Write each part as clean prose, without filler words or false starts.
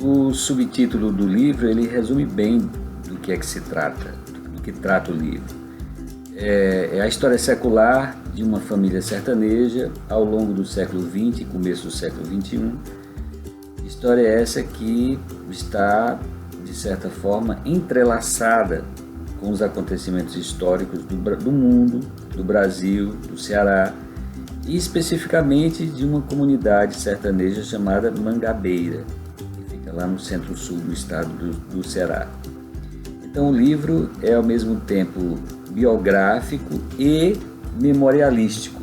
O subtítulo do livro ele resume bem do que é que se trata, do que trata o livro. É a história secular de uma família sertaneja ao longo do século XX e começo do século XXI. História essa que está, de certa forma, entrelaçada com os acontecimentos históricos do mundo, do Brasil, do Ceará, e especificamente de uma comunidade sertaneja chamada Mangabeira, que fica lá no centro-sul do estado do Ceará. Então o livro é ao mesmo tempo biográfico e memorialístico.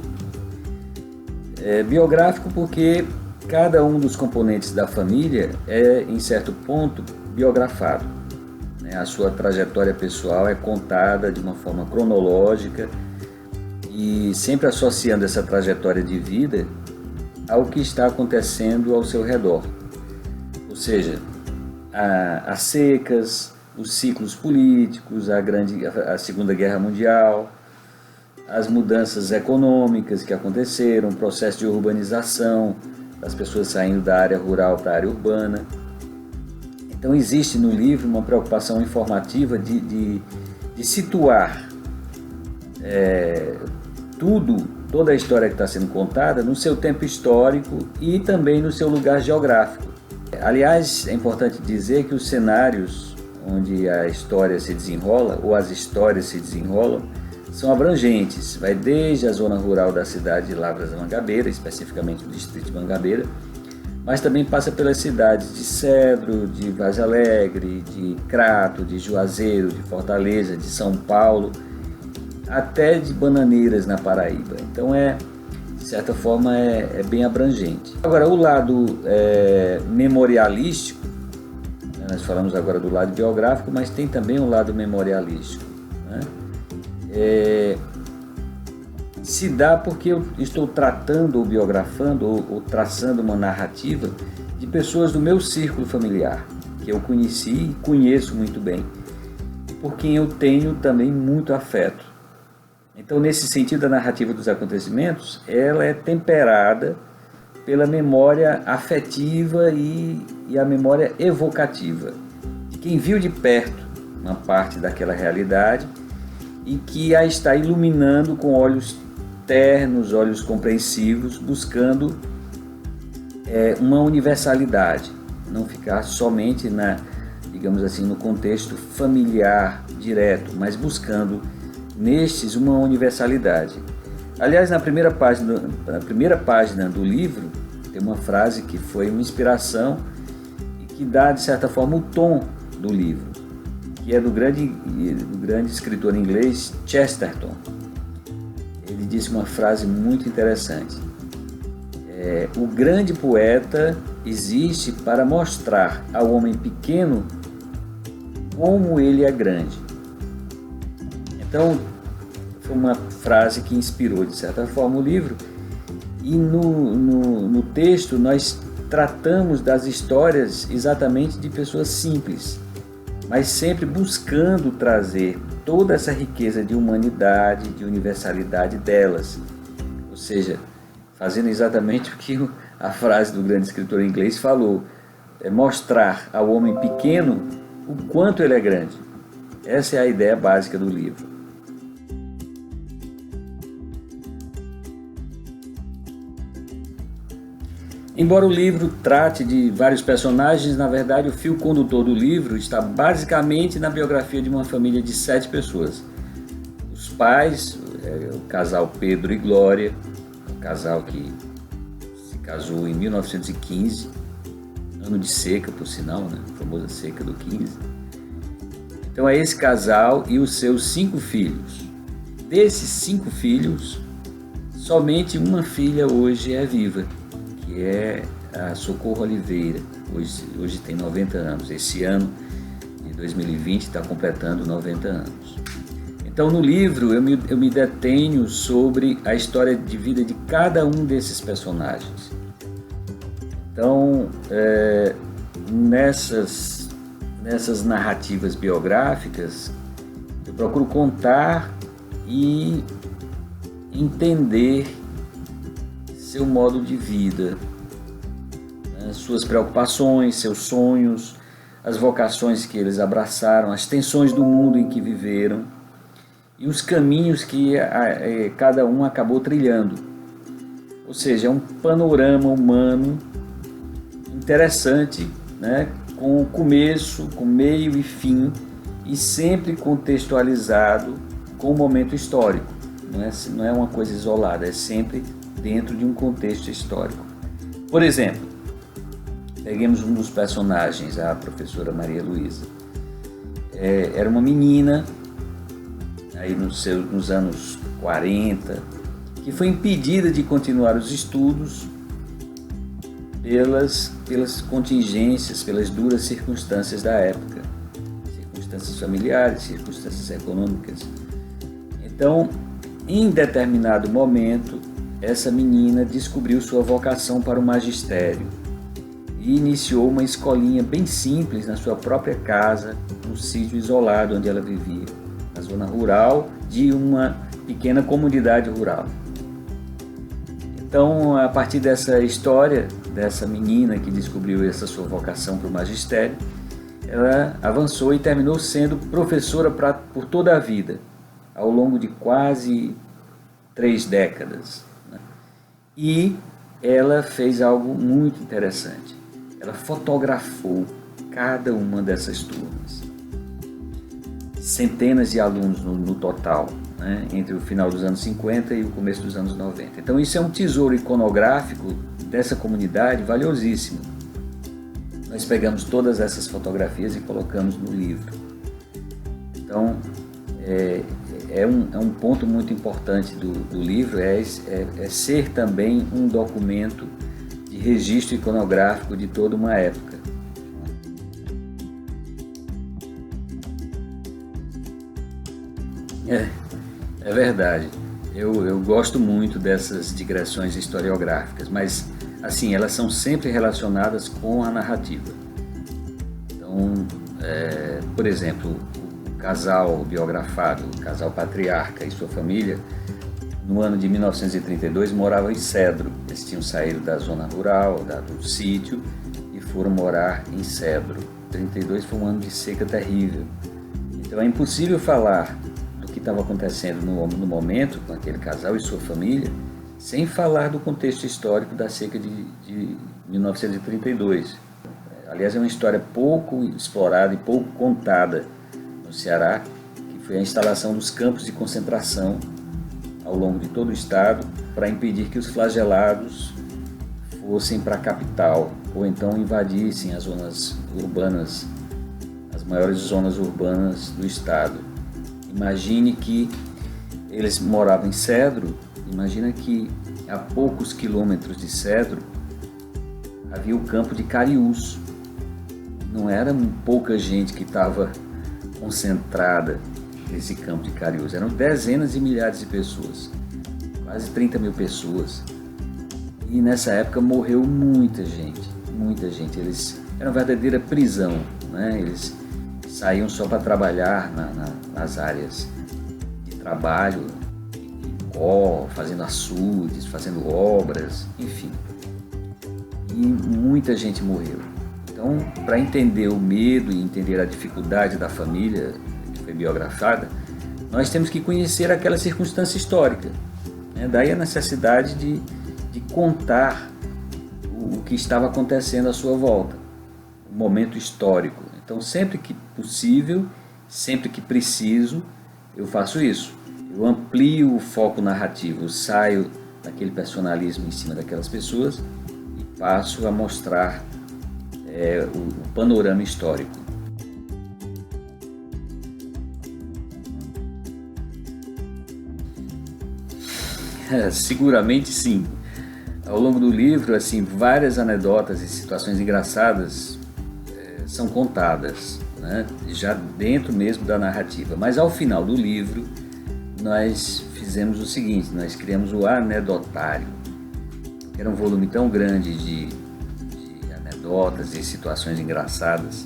É biográfico porque cada um dos componentes da família é, em certo ponto, biografado. A sua trajetória pessoal é contada de uma forma cronológica e sempre associando essa trajetória de vida ao que está acontecendo ao seu redor. Ou seja, as secas, os ciclos políticos, a Segunda Guerra Mundial, as mudanças econômicas que aconteceram, o processo de urbanização, das pessoas saindo da área rural para a área urbana. Então existe no livro uma preocupação informativa de situar toda a história que está sendo contada no seu tempo histórico e também no seu lugar geográfico. Aliás, é importante dizer que os cenários onde a história se desenrola, ou as histórias se desenrolam, são abrangentes. Vai desde a zona rural da cidade de Lavras da Mangabeira, especificamente o distrito de Mangabeira, mas também passa pelas cidades de Cedro, de Vaz Alegre, de Crato, de Juazeiro, de Fortaleza, de São Paulo, até de Bananeiras na Paraíba. Então de certa forma é bem abrangente. Agora o lado memorialístico, nós falamos agora do lado biográfico, mas tem também um lado memorialístico, né? Se dá porque eu estou tratando ou biografando ou traçando uma narrativa de pessoas do meu círculo familiar, que eu conheci e conheço muito bem, por quem eu tenho também muito afeto. Então, nesse sentido, a narrativa dos acontecimentos, ela é temperada pela memória afetiva e a memória evocativa, de quem viu de perto uma parte daquela realidade e que a está iluminando com olhos ternos, olhos compreensivos, buscando uma universalidade, não ficar somente digamos assim, no contexto familiar direto, mas buscando nestes uma universalidade. Aliás, na primeira página do livro tem uma frase que foi uma inspiração e que dá, de certa forma, o tom do livro, que é do grande escritor inglês Chesterton. Ele disse uma frase muito interessante: o grande poeta existe para mostrar ao homem pequeno como ele é grande. Então, foi uma frase que inspirou, de certa forma, o livro. E no texto nós tratamos das histórias exatamente de pessoas simples, mas sempre buscando trazer toda essa riqueza de humanidade, de universalidade delas. Ou seja, fazendo exatamente o que a frase do grande escritor inglês falou, mostrar ao homem pequeno o quanto ele é grande. Essa é a ideia básica do livro. Embora o livro trate de vários personagens, na verdade o fio condutor do livro está basicamente na biografia de uma família de 7 pessoas. Os pais, o casal Pedro e Glória, um casal que se casou em 1915, ano de seca, por sinal, né? A famosa seca do 15. Então é esse casal e os seus 5 filhos. Desses 5 filhos, somente uma filha hoje é viva, que é a Socorro Oliveira. Hoje tem 90 anos. Esse ano de 2020 está completando 90 anos. Então no livro eu me detenho sobre a história de vida de cada um desses personagens. Então nessas narrativas biográficas eu procuro contar e entender seu modo de vida, suas preocupações, seus sonhos, as vocações que eles abraçaram, as tensões do mundo em que viveram e os caminhos que cada um acabou trilhando. Ou seja, é um panorama humano interessante, né? Com começo, com meio e fim, e sempre contextualizado com o momento histórico. Não é uma coisa isolada, é sempre dentro de um contexto histórico. Por exemplo, peguemos um dos personagens, a professora Maria Luísa. Era uma menina, aí nos anos 40, que foi impedida de continuar os estudos pelas contingências, pelas duras circunstâncias da época, circunstâncias familiares, circunstâncias econômicas. Então, em determinado momento, essa menina descobriu sua vocação para o magistério e iniciou uma escolinha bem simples na sua própria casa, num sítio isolado onde ela vivia, na zona rural de uma pequena comunidade rural. Então, a partir dessa história, dessa menina que descobriu essa sua vocação para o magistério, ela avançou e terminou sendo professora por toda a vida, ao longo de quase 3 décadas. Né? E ela fez algo muito interessante. Ela fotografou cada uma dessas turmas. Centenas de alunos no total, né? Entre o final dos anos 50 e o começo dos anos 90. Então isso é um tesouro iconográfico dessa comunidade valiosíssimo. Nós pegamos todas essas fotografias e colocamos no livro. Então é um ponto muito importante do livro, é ser também um documento de registro iconográfico de toda uma época. É verdade. Eu gosto muito dessas digressões historiográficas, mas assim, elas são sempre relacionadas com a narrativa. Então, por exemplo, o casal biografado, o casal patriarca e sua família, no ano de 1932 moravam em Cedro. Eles tinham saído da zona rural, do sítio, e foram morar em Cedro. 32 foi um ano de seca terrível. Então é impossível falar que estava acontecendo no momento com aquele casal e sua família, sem falar do contexto histórico da seca de 1932. Aliás, é uma história pouco explorada e pouco contada no Ceará, que foi a instalação dos campos de concentração ao longo de todo o estado para impedir que os flagelados fossem para a capital ou então invadissem as zonas urbanas, as maiores zonas urbanas do estado. Imagine que eles moravam em Cedro, imagina que a poucos quilômetros de Cedro havia o campo de Cariús. Não era pouca gente que estava concentrada nesse campo de Cariús, eram dezenas de milhares de pessoas, quase 30 mil pessoas. E nessa época morreu muita gente, muita gente. Era uma verdadeira prisão, né? Eles saíam só para trabalhar nas áreas de trabalho, fazendo açudes, fazendo obras, enfim. E muita gente morreu. Então, para entender o medo e entender a dificuldade da família que foi biografada, nós temos que conhecer aquela circunstância histórica. Né? Daí a necessidade de contar o que estava acontecendo à sua volta, o momento histórico. Então, sempre que possível, sempre que preciso, eu faço isso. Eu amplio o foco narrativo, eu saio daquele personalismo em cima daquelas pessoas e passo a mostrar o panorama histórico. Seguramente sim. Ao longo do livro, assim, várias anedotas e situações engraçadas são contadas, né? Já dentro mesmo da narrativa. Mas ao final do livro, nós fizemos o seguinte, nós criamos o anedotário. Era um volume tão grande de anedotas e situações engraçadas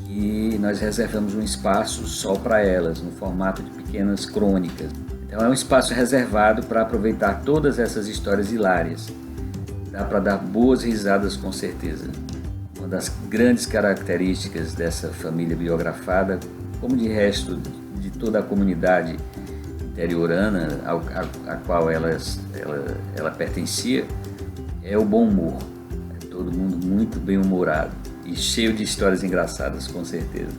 que nós reservamos um espaço só para elas, no formato de pequenas crônicas. Então é um espaço reservado para aproveitar todas essas histórias hilárias dá para dar boas risadas com certeza. Uma das grandes características dessa família biografada, como de resto de toda a comunidade interiorana a qual ela pertencia, é o bom humor. É todo mundo muito bem humorado e cheio de histórias engraçadas, com certeza.